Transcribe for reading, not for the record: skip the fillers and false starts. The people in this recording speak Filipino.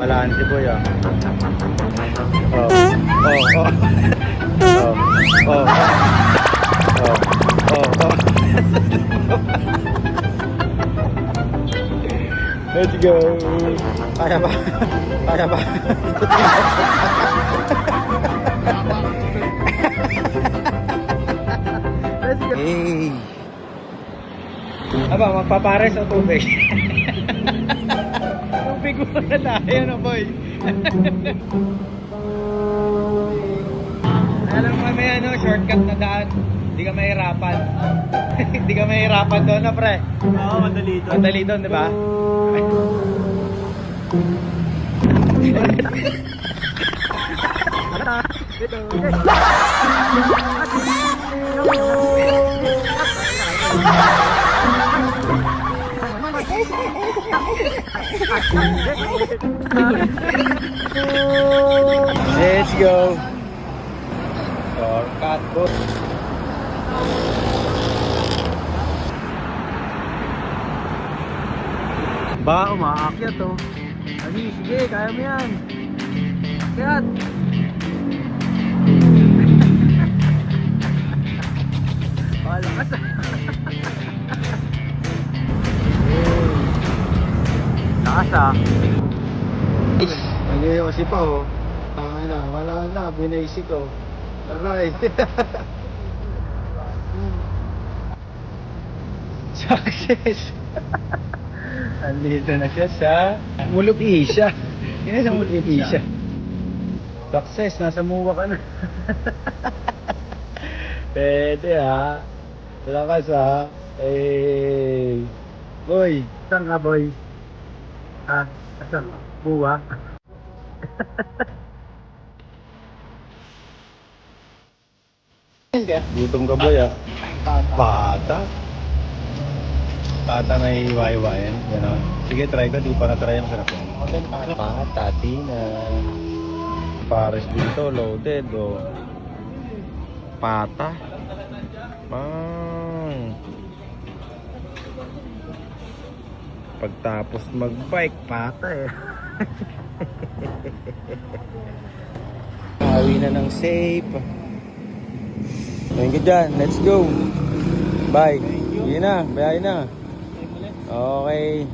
Malaan si Boy ah. Oh. Oh. Oh. Oh. Oh. Oh. Oh. Let's go. Kaya ba? Kaya ba? Let's go. Hey. Aba, magpapares o tubig? Tubig muna tayo na, boy. Alam mo may ano, shortcut na daan. Hindi ka mahirapan. Hindi ka mahirapan doon na, pre. Oo, madali doon. Madali doon, di ba? Let's go. Shortcut po. Ba, umaakyat to. Ani, sige, kaya mo yan. Akyat. Malakas. Lakas ah. Nagyayosi pa oh. Tama na, wala na, binaisik ko. Alright. Success. Andito na siya sa Mulup Asia. Yan sa Mulup Asia. Success, nasa muwa ka na. Pwede ha. Lakas ha. Eh, boy, saan ka boy? Ah, saan? Buwa? Gutom ka boy ah. Bata. Bata na iiwa-iwayan. Yan o. Sige, try ko. Di pa na-try yung sarap yan. Bata, tina. Pares dito, loaded o. Pata. Pagtapos mag-bike, pata eh. Hawi na ng safe. Thank you dyan. Let's go. Bye. Yun na. Bayahin na. Okay.